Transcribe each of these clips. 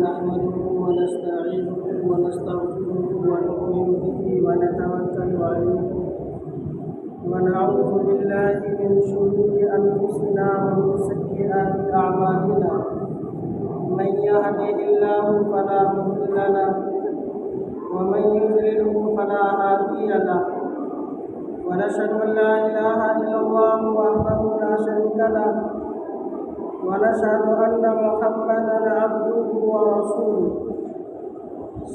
نحمده ونستعينه ونستغفره ونؤمن به ونتوكل عليه ونعوذ بالله من شرور أنفسنا ومن سيئات أعمالنا من يهده الله فلا مضل له ومن يضلله فلا هادي له ونشهد أن لا إله إلا الله وحده لا شريك له ونشهد أن محمدا عبده ورسوله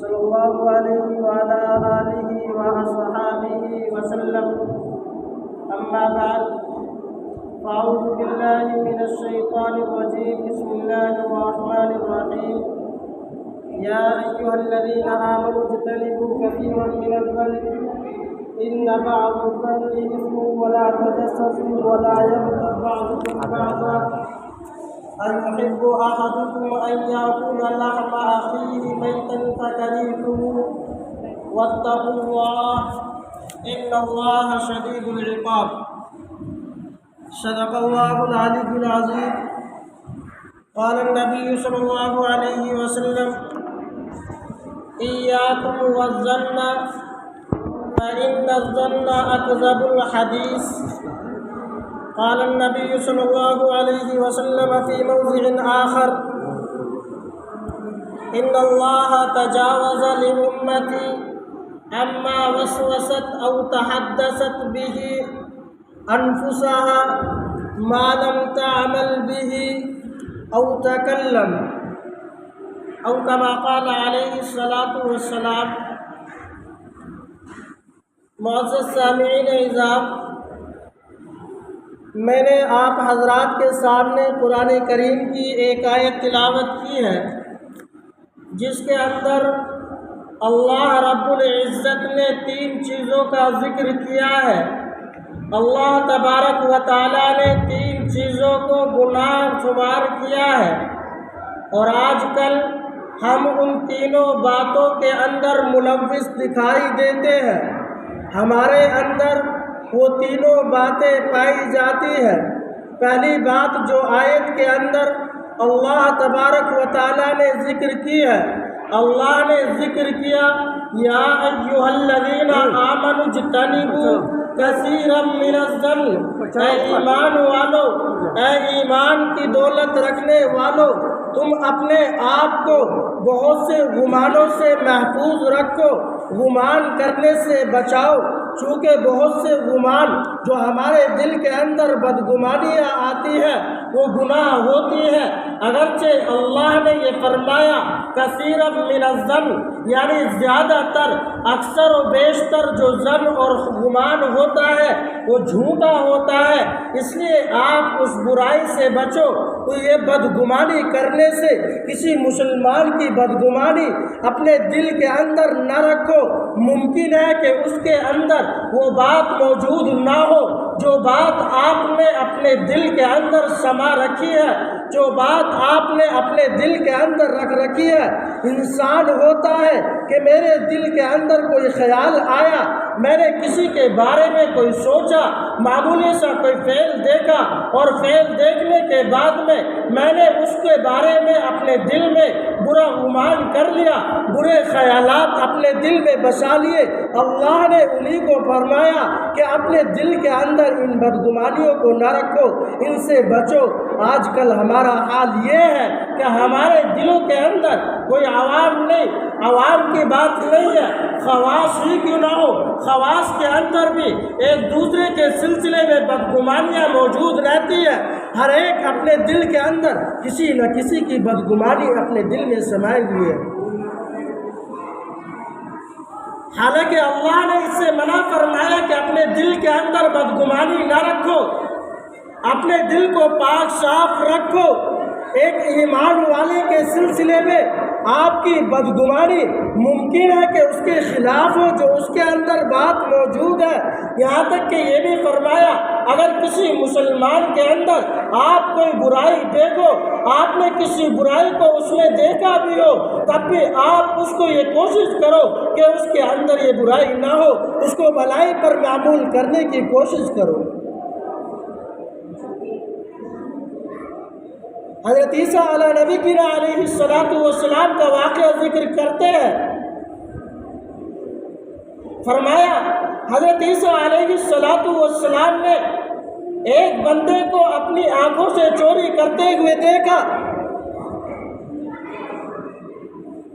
صلى الله عليه وعلى آله وأصحابه وسلم. أما بعد فأعوذ بالله من الشيطان الرجيم. بسم الله الرحمن الرحيم. يا أيها الذين آمنوا اجتنبوا كثيرا من الظن إن بعض الظن إثم ولا تجسسوا ولا يغتب بعضكم بعضا أيحب أحدكم أن يأكل لحم أخيه ميتا فكرهتموه واتقوا الله إن الله شديد العقاب. صدق الله العلي العظيم. قال النبي صلى الله عليه وسلم إياكم والظن فإن الظن أكذب الحديث. قال النبي صلى الله عليه وسلم في موضع آخر إن الله تجاوز لأمتي عما وسوست أو تحدثت به أنفسها ما لم تعمل به أو تكلم أو كما قال عليه الصلاة والسلام. معزز سامعین اعزام، میں نے آپ حضرات کے سامنے قرآن کریم کی ایک آیت تلاوت کی ہے جس کے اندر اللہ رب العزت نے 3 چیزوں کا ذکر کیا ہے. اللہ تبارک و تعالیٰ نے 3 چیزوں کو گناہ شمار کیا ہے اور آج کل ہم ان تینوں باتوں کے اندر ملوث دکھائی دیتے ہیں. ہمارے اندر وہ تینوں باتیں پائی جاتی ہیں. پہلی بات جو آیت کے اندر اللہ تبارک و تعالیٰ نے ذکر کی ہے، اللہ نے ذکر کیا یا ایھا الذین آمنوا اجتنبوا کثیرا من الظن. اے ایمان والو، اے ایمان کی دولت رکھنے والو، تم اپنے آپ کو بہت سے گمانوں سے محفوظ رکھو، گمان کرنے سے بچاؤ، چونکہ بہت سے گمان جو ہمارے دل کے اندر بدگمانیاں آتی ہیں وہ گناہ ہوتی ہے. اگرچہ اللہ نے یہ فرمایا کثیرا من الظن، یعنی زیادہ تر، اکثر و بیشتر جو ظن اور گمان ہوتا ہے وہ جھوٹا ہوتا ہے، اس لیے آپ اس برائی سے بچو. تو یہ بدگمانی کرنے سے، کسی مسلمان کی بدگمانی اپنے دل کے اندر نہ رکھو. ممکن ہے کہ اس کے اندر وہ بات موجود نہ ہو جو بات آپ نے اپنے دل کے اندر سما رکھی ہے، جو بات آپ نے اپنے دل کے اندر رکھ رکھی ہے. انسان ہوتا ہے کہ میرے دل کے اندر کوئی خیال آیا، میں نے کسی کے بارے میں کوئی سوچا، معمولی سا کوئی فعل دیکھا اور فعل دیکھنے کے بعد میں نے اس کے بارے میں اپنے دل میں برا گمان کر لیا، برے خیالات اپنے دل میں بسا لیے. اللہ نے انہی کو فرمایا کہ اپنے دل کے اندر ان بدگمانیوں کو نہ رکھو، ان سے بچو. آج کل ہمارا حال یہ ہے کہ ہمارے دلوں کے اندر کوئی عوام نہیں، عوام کی بات نہیں ہے، خواص ہی کیوں نہ ہو، خواص کے اندر بھی ایک دوسرے کے سلسلے میں بدگمانیاں موجود رہتی ہے. ہر ایک اپنے دل کے اندر کسی نہ کسی کی بدگمانی اپنے دل میں سمائی ہوئی ہے. حالانکہ اللہ نے اس سے منع فرمایا کہ اپنے دل کے اندر بدگمانی نہ رکھو، اپنے دل کو پاک صاف رکھو. ایک ایمان والے کے سلسلے میں آپ کی بدگمانی ممکن ہے کہ اس کے خلاف ہو جو اس کے اندر بات موجود ہے. یہاں تک کہ یہ بھی فرمایا اگر کسی مسلمان کے اندر آپ کوئی برائی دیکھو، آپ نے کسی برائی کو اس میں دیکھا بھی ہو، تب بھی آپ اس کو یہ کوشش کرو کہ اس کے اندر یہ برائی نہ ہو، اس کو بھلائی پر معمول کرنے کی کوشش کرو. حضرت عیسیٰ علیہ نبی کی علیہ السلام کا واقعہ ذکر کرتے ہیں، فرمایا حضرت عیسیٰ علیہ السلام نے ایک بندے کو اپنی آنکھوں سے چوری کرتے ہوئے دیکھا،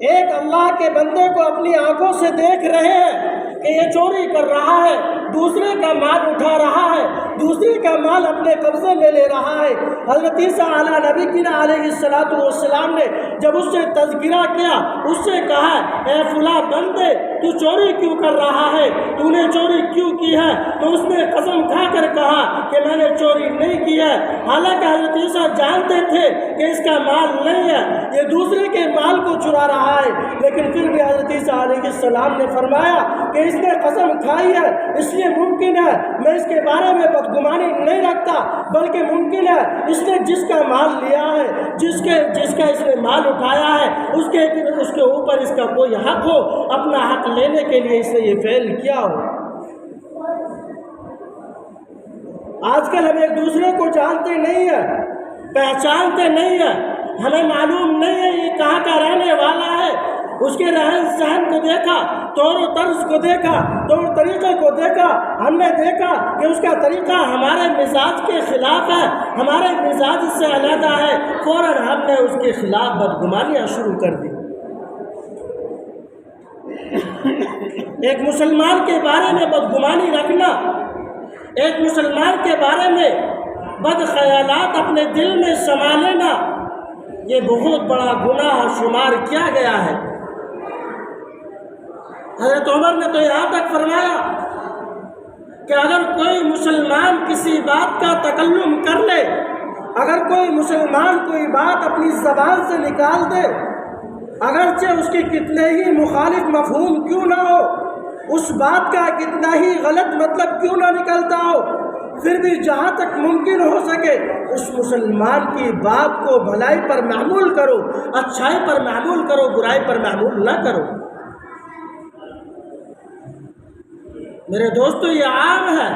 ایک اللہ کے بندے کو اپنی آنکھوں سے دیکھ رہے ہیں کہ یہ چوری کر رہا ہے، دوسرے کا مال اٹھا رہا ہے، دوسرے کا مال اپنے قبضے میں لے رہا ہے۔ حضرت عیسیٰ علیہ نبی کی علیہ السلام نے جب اس سے تذکرہ کیا، اس سے کہا اے فلاں بندے تو چوری کیوں کر رہا ہے، تو نے چوری کیوں کی ہے؟ تو اس نے قسم کھا کر کہا کہ میں نے چوری نہیں کی ہے، حالانکہ حضرت عیسیٰ جانتے تھے کہ اس کا مال نہیں ہے، یہ دوسرے کے مال کو چرا رہا ہے، لیکن پھر بھی حضرت عیسیٰ علیہ السلام نے فرمایا کہ اس نے قسم کھائی ہے، اس لیے ممکن ہے میں اس کے بارے میں بدگمانی نہیں رکھتا، بلکہ ممکن ہے اس نے جس کا مال لیا ہے، جس کا اس نے مال اٹھایا ہے، اس کے اوپر اس کا کوئی حق ہو، اپنا حق لینے کے لیے اس نے یہ فعل کیا ہو۔ آج کل ہم ایک دوسرے کو جانتے نہیں ہیں، پہچانتے نہیں ہیں، ہمیں معلوم نہیں ہے یہ کہاں کا رہنے والا ہے، اس کے رہن سہن کو دیکھا، طور و طرز کو دیکھا، طور طریقے کو دیکھا، ہم نے دیکھا کہ اس کا طریقہ ہمارے مزاج کے خلاف ہے، ہمارے مزاج سے علیحدہ ہے، فوراً ہم نے اس کے خلاف بدگمانیاں شروع کر دی۔ ایک مسلمان کے بارے میں بدگمانی رکھنا، ایک مسلمان کے بارے میں بد خیالات اپنے دل میں سما لینا، یہ بہت بڑا گناہ شمار کیا گیا ہے۔ حضرت عمر نے تو یہاں تک فرمایا کہ اگر کوئی مسلمان کسی بات کا تکلم کر لے، اگر کوئی مسلمان کوئی بات اپنی زبان سے نکال دے، اگرچہ اس کی کتنے ہی مخالف مفہوم کیوں نہ ہو، اس بات کا کتنا ہی غلط مطلب کیوں نہ نکلتا ہو، پھر بھی جہاں تک ممکن ہو سکے اس مسلمان کی بات کو بھلائی پر معمول کرو، اچھائی پر معمول کرو، برائی پر معمول نہ کرو۔ میرے دوستو، یہ عام ہے،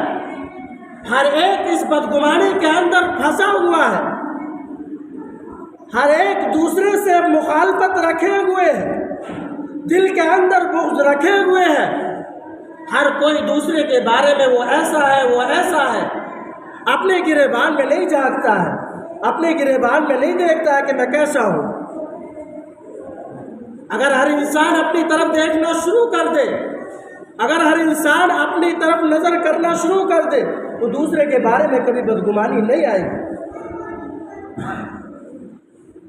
ہر ایک اس بدگمانی کے اندر پھنسا ہوا ہے، ہر ایک دوسرے سے مخالفت رکھے ہوئے ہے، دل کے اندر بغض رکھے ہوئے ہیں، ہر کوئی دوسرے کے بارے میں وہ ایسا ہے، وہ ایسا ہے، اپنے گریبان میں نہیں جھانکتا ہے، اپنے گریبان میں نہیں دیکھتا ہے کہ میں کیسا ہوں۔ اگر ہر انسان اپنی طرف دیکھنا شروع کر دے، اگر ہر انسان اپنی طرف نظر کرنا شروع کر دے تو دوسرے کے بارے میں کبھی بدگمانی نہیں آئے گی۔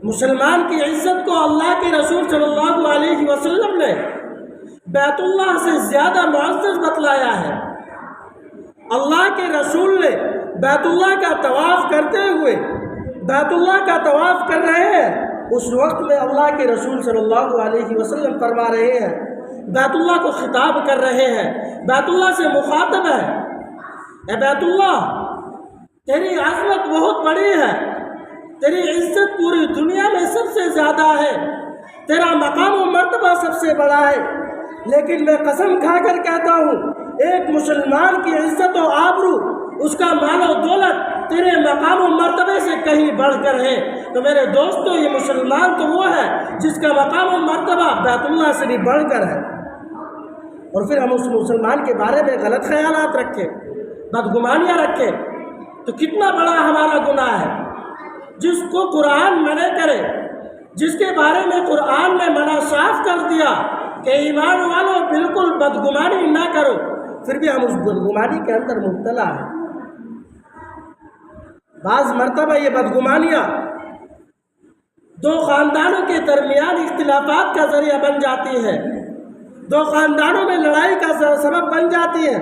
مسلمان کی عزت کو اللہ کے رسول صلی اللہ علیہ وسلم نے بیت اللہ سے زیادہ معزز بتلایا ہے۔ اللہ کے رسول نے بیت اللہ کا طواف کرتے ہوئے، بیت اللہ کا طواف کر رہے ہیں، اس وقت میں اللہ کے رسول صلی اللہ علیہ وسلم فرما رہے ہیں، بیت اللہ کو خطاب کر رہے ہیں، بیت اللہ سے مخاطب ہے، اے بیت اللہ تیری عظمت بہت بڑی ہے، تیری عزت پوری دنیا میں سب سے زیادہ ہے، تیرا مقام و مرتبہ سب سے بڑا ہے، لیکن میں قسم کھا کر کہتا ہوں ایک مسلمان کی عزت و آبرو، اس کا مال و دولت تیرے مقام و مرتبے سے کہیں بڑھ کر ہے۔ تو میرے دوستو، یہ مسلمان تو وہ ہے جس کا مقام و مرتبہ بیت اللہ سے بھی بڑھ کر ہے، اور پھر ہم اس مسلمان کے بارے میں غلط خیالات رکھیں، بدگمانیاں رکھیں، تو کتنا بڑا ہمارا گناہ ہے۔ جس کو قرآن منع کرے، جس کے بارے میں قرآن نے منع صاف کر دیا کہ ایمان والوں بالکل بدگمانی نہ کرو، پھر بھی ہم اس بدگمانی کے اندر مبتلا ہیں۔ بعض مرتبہ یہ بدگمانیاں دو خاندانوں کے درمیان اختلافات کا ذریعہ بن جاتی ہے، دو خاندانوں میں لڑائی کا سبب بن جاتی ہے۔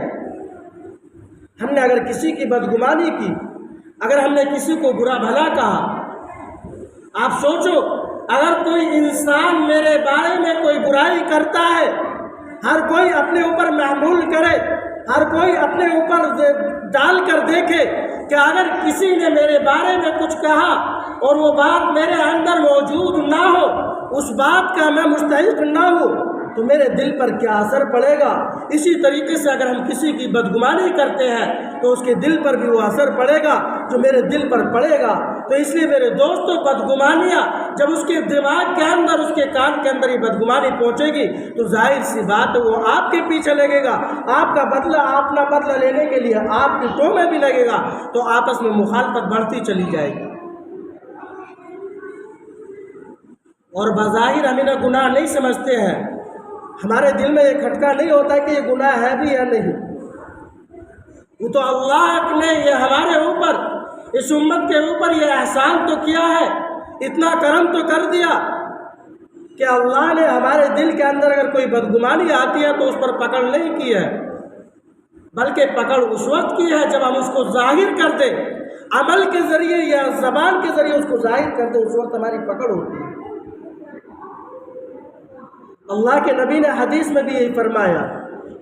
ہم نے اگر کسی کی بدگمانی کی، اگر ہم نے کسی کو برا بھلا کہا، آپ سوچو اگر کوئی انسان میرے بارے میں کوئی برائی کرتا ہے، ہر کوئی اپنے اوپر محمول کرے، ہر کوئی اپنے اوپر ڈال کر دیکھے کہ اگر کسی نے میرے بارے میں کچھ کہا اور وہ بات میرے اندر موجود نہ ہو، اس بات کا میں مستحق نہ ہوں، تو میرے دل پر کیا اثر پڑے گا۔ اسی طریقے سے اگر ہم کسی کی بدگمانی کرتے ہیں تو اس کے دل پر بھی وہ اثر پڑے گا جو میرے دل پر پڑے گا۔ تو اس لیے میرے دوستوں بدگمانیاں جب اس کے دماغ کے اندر اس کے کان کے اندر یہ بدگمانی پہنچے گی تو ظاہر سی بات ہے وہ آپ کے پیچھے لگے گا، آپ کا بدلہ اپنا بدلہ لینے کے لیے آپ کی ٹو میں بھی لگے گا، تو آپس میں مخالفت بڑھتی چلی جائے گی۔ اور بظاہر ہم انہیں گناہ نہیں سمجھتے ہیں، ہمارے دل میں یہ کھٹکا نہیں ہوتا کہ یہ گناہ ہے بھی یا نہیں۔ وہ تو اللہ نے یہ ہمارے اوپر، اس امت کے اوپر یہ احسان تو کیا ہے، اتنا کرم تو کر دیا کہ اللہ نے ہمارے دل کے اندر اگر کوئی بدگمانی آتی ہے تو اس پر پکڑ نہیں کی ہے، بلکہ پکڑ اس وقت کی ہے جب ہم اس کو ظاہر کر دیں، عمل کے ذریعے یا زبان کے ذریعے اس کو ظاہر کر دیں، اس وقت ہماری پکڑ ہوتی ہے۔ اللہ کے نبی نے حدیث میں بھی یہی فرمایا،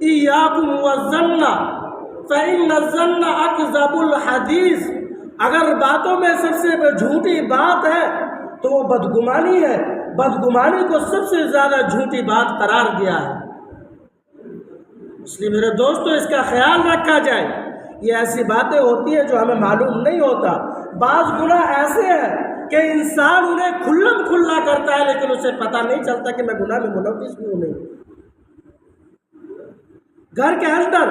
ایاکم والظن فإن الظن اکذب الحدیث، اگر باتوں میں سب سے جھوٹی بات ہے تو وہ بدگمانی ہے، بدگمانی کو سب سے زیادہ جھوٹی بات قرار دیا ہے۔ اس لیے میرے دوستو اس کا خیال رکھا جائے، یہ ایسی باتیں ہوتی ہیں جو ہمیں معلوم نہیں ہوتا۔ بعض گناہ ایسے ہیں کہ انسان انہیں کھلم کھلا کرتا ہے لیکن اسے پتہ نہیں چلتا کہ میں گناہ میں ملوث بھی ہوں نہیں۔ گھر کے اندر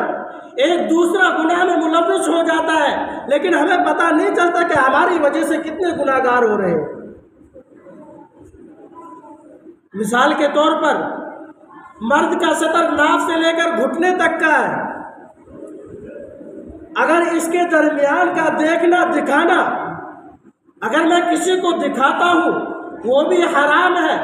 ایک دوسرا گناہ میں ملوث ہو جاتا ہے لیکن ہمیں پتہ نہیں چلتا کہ ہماری وجہ سے کتنے گناہ گار ہو رہے ہیں۔ مثال کے طور پر مرد کا سطر ناف سے لے کر گھٹنے تک کا ہے، اگر اس کے درمیان کا دیکھنا دکھانا اگر میں کسی کو دکھاتا ہوں وہ بھی حرام ہے،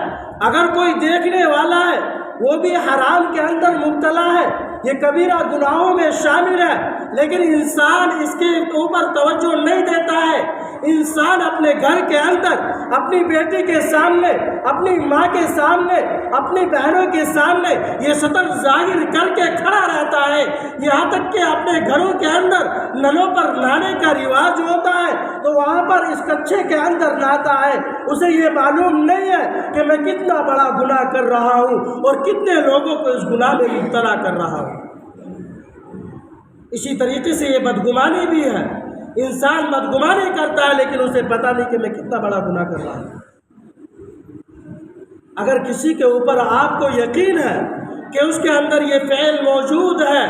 اگر کوئی دیکھنے والا ہے وہ بھی حرام کے اندر مبتلا ہے، یہ کبیرہ گناہوں میں شامل ہے، لیکن انسان اس کے اوپر توجہ نہیں دیتا ہے۔ انسان اپنے گھر کے اندر اپنی بیٹی کے سامنے، اپنی ماں کے سامنے، اپنی بہنوں کے سامنے یہ سطر ظاہر کر کے کھڑا رہتا ہے، یہاں تک کہ اپنے گھروں کے اندر نلوں پر نہانے کا رواج ہوتا ہے تو وہاں پر اس کچھے کے اندر نہاتا ہے، اسے یہ معلوم نہیں ہے کہ میں کتنا بڑا گناہ کر رہا ہوں اور کتنے لوگوں کو اس گناہ میں مبتلا کر رہا ہوں۔ اسی طریقے سے یہ بدگمانی بھی ہے، انسان بدگمانی کرتا ہے لیکن اسے پتہ نہیں کہ میں کتنا بڑا گناہ کر رہا ہوں۔ اگر کسی کے اوپر آپ کو یقین ہے کہ اس کے اندر یہ فعل موجود ہے،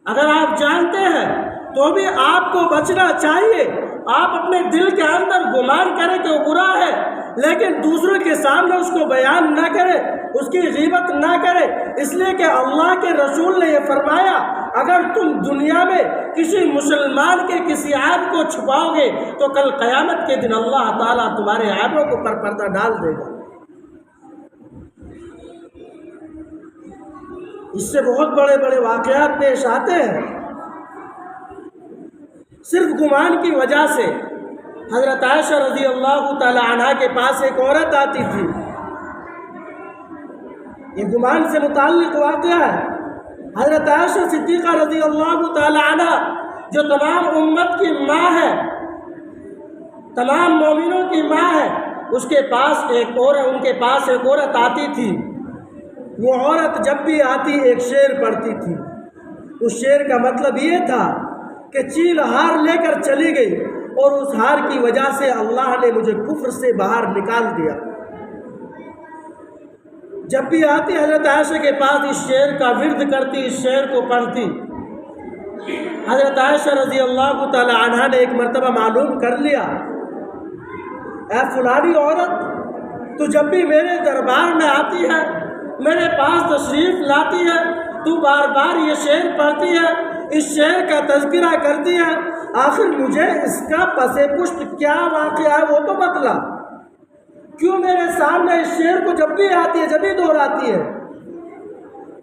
اگر آپ جانتے ہیں تو بھی آپ کو بچنا چاہیے۔ آپ اپنے دل کے اندر گمان کریں کہ وہ برا ہے لیکن دوسروں کے سامنے اس کو بیان نہ کرے، اس کی غیبت نہ کرے، اس لیے کہ اللہ کے رسول نے یہ فرمایا اگر تم دنیا میں کسی مسلمان کے کسی عیب کو چھپاؤ گے تو کل قیامت کے دن اللہ تعالیٰ تمہارے عیبوں کو پر پردہ ڈال دے گا۔ اس سے بہت بڑے بڑے واقعات پیش آتے ہیں۔ صرف گمان کی وجہ سے حضرت عائشہ رضی اللہ تعالی عنہ کے پاس ایک عورت آتی تھی، یہ گمان سے متعلق واقعہ ہے۔ حضرت عائشہ صدیقہ رضی اللہ تعالی عنہ جو تمام امت کی ماں ہے، تمام مومنوں کی ماں ہے، اس کے پاس ان کے پاس ایک عورت آتی تھی۔ وہ عورت جب بھی آتی ایک شعر پڑھتی تھی، اس شعر کا مطلب یہ تھا کہ چیل ہار لے کر چلی گئی اور اس ہار کی وجہ سے اللہ نے مجھے کفر سے باہر نکال دیا۔ جب بھی آتی حضرت عائشہ کے پاس اس شعر کا ورد کرتی، اس شعر کو پڑھتی۔ حضرت عائشہ رضی اللہ تعالی عنہ نے ایک مرتبہ معلوم کر لیا، اے فلانی عورت، تو جب بھی میرے دربار میں آتی ہے، میرے پاس تشریف لاتی ہے، تو بار بار یہ شعر پڑھتی ہے، اس شعر کا تذکرہ کرتی ہے، آخر مجھے اس کا پس پشت کیا واقعہ ہے وہ تو بتلا، کیوں میرے سامنے اس شعر کو جب بھی آتی ہے جب بھی دہراتی ہے؟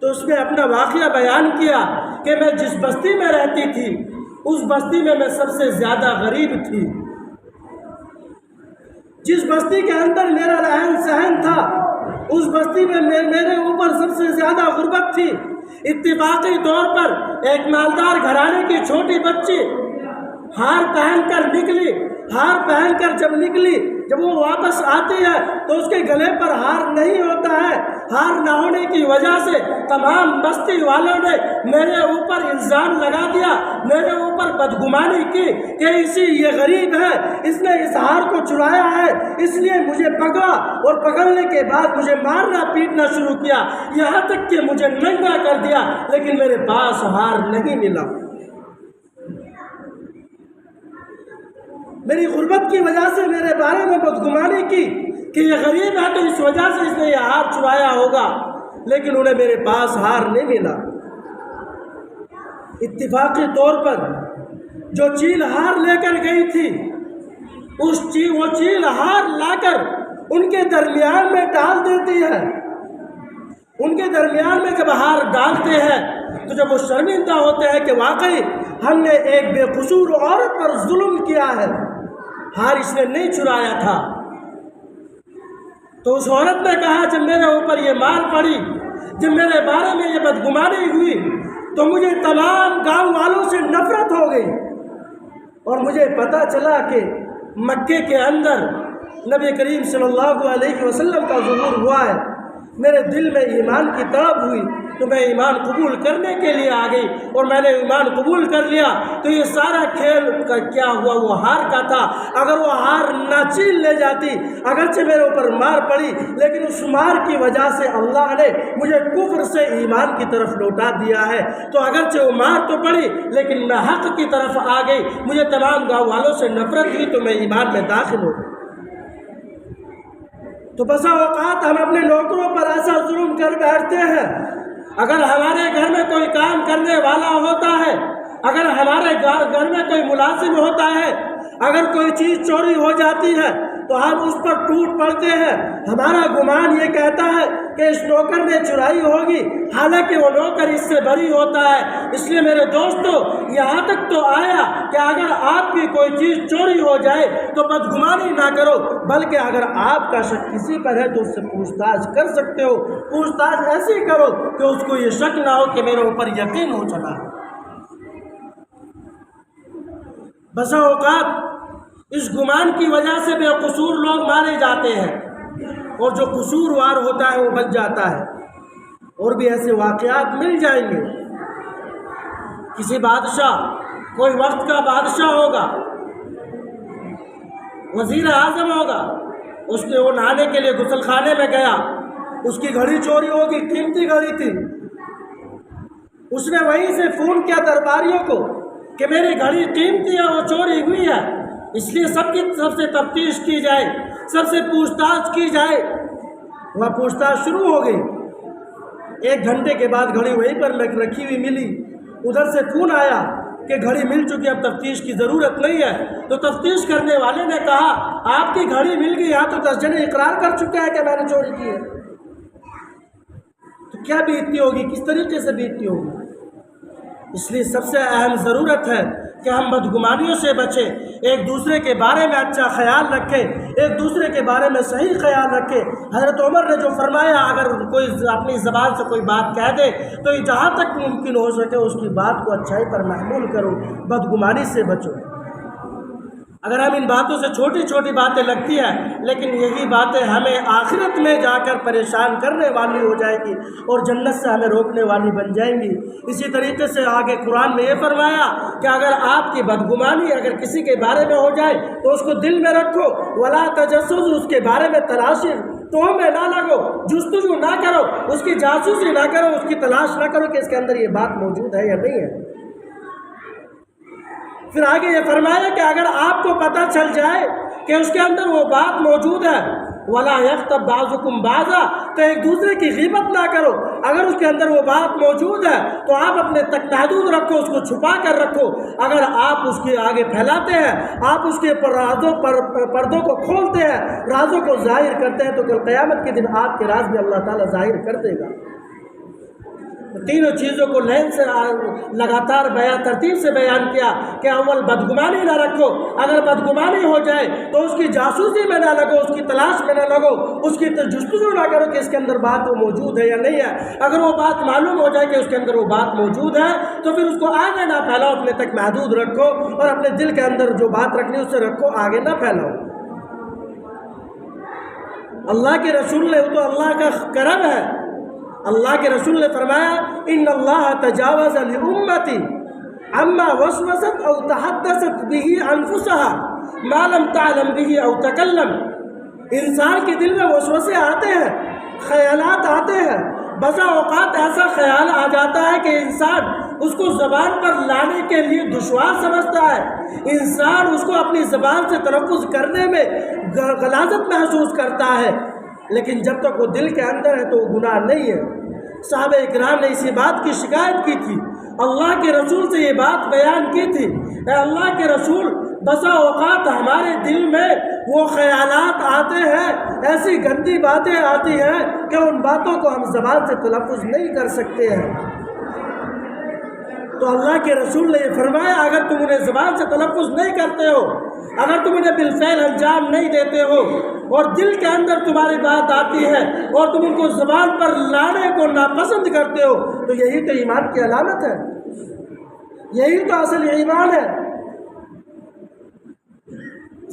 تو اس میں اپنا واقعہ بیان کیا کہ میں جس بستی میں رہتی تھی اس بستی میں میں سب سے زیادہ غریب تھی، جس بستی کے اندر میرا رہن سہن تھا اس بستی میں میرے اوپر سب سے زیادہ غربت تھی۔ اتفاقی طور پر ایک مالدار گھرانے کی چھوٹی بچی ہار پہن کر نکلی، ہار پہن کر جب نکلی، جب وہ واپس آتی ہے تو اس کے گلے پر ہار نہیں ہوتا ہے، ہار نہ ہونے کی وجہ سے تمام بستی والوں نے میرے اوپر الزام لگا دیا، میرے اوپر بدگمانی کی کہ یہ غریب ہے، اس نے اس ہار کو چرایا ہے، اس لیے مجھے پکڑا اور پکڑنے کے بعد مجھے مارنا پیٹنا شروع کیا، یہاں تک کہ مجھے ننگا کر دیا، لیکن میرے پاس ہار نہیں ملا۔ میری غربت کی وجہ سے میرے بارے میں بدگمانی کی کہ یہ غریب ہے تو اس وجہ سے اس نے یہ ہار چرایا ہوگا، لیکن انہیں میرے پاس ہار نہیں ملا۔ اتفاقی طور پر جو چیل ہار لے کر گئی تھی وہ چیل ہار لا کر ان کے درمیان میں ڈال دیتی ہے۔ ان کے درمیان میں جب ہار ڈالتے ہیں تو جب وہ شرمندہ ہوتے ہیں کہ واقعی ہم نے ایک بے قصور عورت پر ظلم کیا ہے، ہار اس نے نہیں چرایا تھا، تو اس عورت نے کہا جب میرے اوپر یہ مار پڑی، جب میرے بارے میں یہ بدگمانی ہوئی تو مجھے تمام گاؤں والوں سے نفرت ہو گئی، اور مجھے پتہ چلا کہ مکے کے اندر نبی کریم صلی اللہ علیہ وسلم کا ظہور ہوا ہے۔ میرے دل میں ایمان کی طلب ہوئی تو میں ایمان قبول کرنے کے لیے آ گئی، اور میں نے ایمان قبول کر لیا تو یہ سارا کھیل کا کیا ہوا وہ ہار کا تھا۔ اگر وہ ہار نہ چیل لے جاتی، اگرچہ میرے اوپر مار پڑی، لیکن اس مار کی وجہ سے اللہ نے مجھے کفر سے ایمان کی طرف لوٹا دیا ہے، تو اگرچہ وہ مار تو پڑی لیکن میں حق کی طرف آ گئی، مجھے تمام گاؤں والوں سے نفرت ہوئی تو میں ایمان میں داخل ہو گئی۔ تو بسا اوقات ہم اپنے نوکروں پر ایسا ظلم کر بیٹھتے ہیں، اگر ہمارے گھر میں کوئی کام کرنے والا ہوتا ہے، اگر ہمارے گھر میں کوئی ملازم ہوتا ہے، اگر کوئی چیز چوری ہو جاتی ہے تو ہم اس پر ٹوٹ پڑتے ہیں، ہمارا گمان یہ کہتا ہے کہ اس نوکر نے چرائی ہوگی، حالانکہ وہ نوکر اس سے بری ہوتا ہے۔ اس لیے میرے دوستو، یہاں تک تو آیا کہ اگر آپ کی کوئی چیز چوری ہو جائے تو بدگمانی نہ کرو، بلکہ اگر آپ کا شک کسی پر ہے تو اس سے پوچھ تاچھ کر سکتے ہو، پوچھ تاچھ ایسی کرو کہ اس کو یہ شک نہ ہو کہ میرے اوپر یقین ہو چلا۔ بسا اوقات اس گمان کی وجہ سے بے قصور لوگ مارے جاتے ہیں، اور جو قصوروار ہوتا ہے وہ بچ جاتا ہے۔ اور بھی ایسے واقعات مل جائیں گے۔ کسی بادشاہ، کوئی وقت کا بادشاہ ہوگا، وزیر اعظم ہوگا، اس نے وہ نہانے کے لیے غسل خانے میں گیا، اس کی گھڑی چوری ہوگی، قیمتی گھڑی تھی، اس نے وہیں سے فون کیا درباریوں کو کہ میری گھڑی قیمتی ہے، وہ چوری ہوئی ہے، اس لیے سب سے تفتیش کی جائے، سب سے پوچھ تاچھ کی جائے۔ وہاں پوچھ تاچھ شروع ہو گئی۔ 1 گھنٹے کے بعد گھڑی وہیں پر رکھی ہوئی ملی، ادھر سے فون آیا کہ گھڑی مل چکی، اب تفتیش کی ضرورت نہیں ہے۔ تو تفتیش کرنے والے نے کہا آپ کی گھڑی مل گئی، یہاں تو 10 جنے اقرار کر چکے ہیں کہ میں نے چوری کی ہے۔ تو کیا بیتتی ہوگی، کس طریقے سے بیتتی ہوگی؟ اس لیے سب سے اہم ضرورت ہے کہ ہم بدگمانیوں سے بچیں، ایک دوسرے کے بارے میں اچھا خیال رکھیں، ایک دوسرے کے بارے میں صحیح خیال رکھیں۔ حضرت عمر نے جو فرمایا، اگر کوئی اپنی زبان سے کوئی بات کہہ دے تو جہاں تک ممکن ہو سکے اس کی بات کو اچھائی پر محمول کرو، بدگمانی سے بچو۔ اگر ہم ان باتوں سے چھوٹی چھوٹی باتیں لگتی ہیں، لیکن یہی باتیں ہمیں آخرت میں جا کر پریشان کرنے والی ہو جائے گی اور جنت سے ہمیں روکنے والی بن جائیں گی۔ اسی طریقے سے آگے قرآن میں یہ فرمایا کہ اگر آپ کی بدگمانی اگر کسی کے بارے میں ہو جائے تو اس کو دل میں رکھو، ولا تجسس، اس کے بارے میں تلاشی، تہمت میں نہ لگو، جستجو نہ کرو، اس کی جاسوسی نہ کرو، اس کی تلاش نہ کرو کہ اس کے اندر یہ بات موجود ہے یا نہیں ہے۔ پھر آگے یہ فرمایا کہ اگر آپ کو پتہ چل جائے کہ اس کے اندر وہ بات موجود ہے، وَلَا يَغْتَبْ بَعْضُكُمْ بَعْضًا، تو ایک دوسرے کی غیبت نہ کرو۔ اگر اس کے اندر وہ بات موجود ہے تو آپ اپنے تک محدود رکھو، اس کو چھپا کر رکھو۔ اگر آپ اس کے آگے پھیلاتے ہیں، آپ اس کے پردوں کو کھولتے ہیں، رازوں کو ظاہر کرتے ہیں، تو کل قیامت کے دن آپ کے راز بھی اللہ تعالیٰ ظاہر کر دے گا۔ تینوں چیزوں کو لین سے لگاتار ترتیب سے بیان کیا کہ اول بدگمانی نہ رکھو، اگر بدگمانی ہو جائے تو اس کی جاسوسی میں نہ لگو، اس کی تلاش میں نہ لگو، اس کی جستجو نہ کرو کہ اس کے اندر بات وہ موجود ہے یا نہیں ہے۔ اگر وہ بات معلوم ہو جائے کہ اس کے اندر وہ بات موجود ہے تو پھر اس کو آگے نہ پھیلاؤ، اپنے تک محدود رکھو، اور اپنے دل کے اندر جو بات رکھنی اس سے رکھو، آگے نہ پھیلاؤ۔ اللہ کے رسول نے تو اللہ کا کرم ہے اللہ کے رسول نے فرمایا ان اللہ تجاوز لامتی اما وسوست او تحدثت به انفسها ما لم تعلم به او تکلم۔ انسان کے دل میں وسوسے آتے ہیں، خیالات آتے ہیں، بسا اوقات ایسا خیال آ جاتا ہے کہ انسان اس کو زبان پر لانے کے لیے دشوار سمجھتا ہے، انسان اس کو اپنی زبان سے تلفظ کرنے میں غلاظت محسوس کرتا ہے، لیکن جب تک وہ دل کے اندر ہے تو وہ گناہ نہیں ہے۔ صحابہ اکرام نے اسی بات کی شکایت کی تھی، اللہ کے رسول سے یہ بات بیان کی تھی، اے اللہ کے رسول بسا اوقات ہمارے دل میں وہ خیالات آتے ہیں، ایسی گندی باتیں آتی ہیں کہ ان باتوں کو ہم زبان سے تلفظ نہیں کر سکتے ہیں۔ تو اللہ کے رسول نے یہ فرمایا اگر تم انہیں زبان سے تلفظ نہیں کرتے ہو، اگر تم انہیں بالفعل انجام نہیں دیتے ہو اور دل کے اندر تمہاری بات آتی ہے اور تم ان کو زبان پر لانے کو ناپسند کرتے ہو، تو یہی تو ایمان کی علامت ہے، یہی تو اصل ایمان ہے۔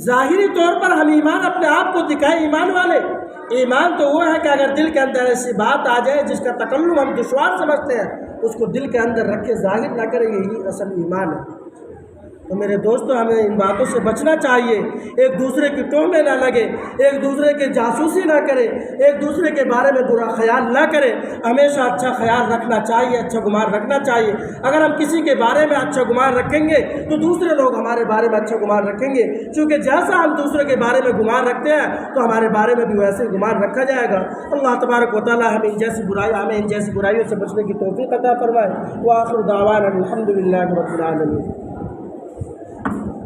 ظاہری طور پر ہم ایمان اپنے آپ کو دکھائیں ایمان والے، ایمان تو وہ ہے کہ اگر دل کے اندر ایسی بات آ جائے جس کا تکلم ہم دشوار سمجھتے ہیں، اس کو دل کے اندر رکھ کے ظاہر نہ کرے، یہی اصل ایمان ہے۔ تو میرے دوستو ہمیں ان باتوں سے بچنا چاہیے، ایک دوسرے کی ٹوہ میں نہ لگے، ایک دوسرے کے جاسوسی نہ کرے، ایک دوسرے کے بارے میں برا خیال نہ کرے، ہمیشہ اچھا خیال رکھنا چاہیے، اچھا گمان رکھنا چاہیے۔ اگر ہم کسی کے بارے میں اچھا گمان رکھیں گے تو دوسرے لوگ ہمارے بارے میں اچھا گمان رکھیں گے، چونکہ جیسا ہم دوسرے کے بارے میں گمان رکھتے ہیں تو ہمارے بارے میں بھی ویسے گمان رکھا جائے گا۔ اللہ تبارک و تعالی ہمیں ان جیسی برائیوں سے بچنے کی توفیق عطا فرمائے۔ وآخر دعوانا الحمد للہ رب العالمین۔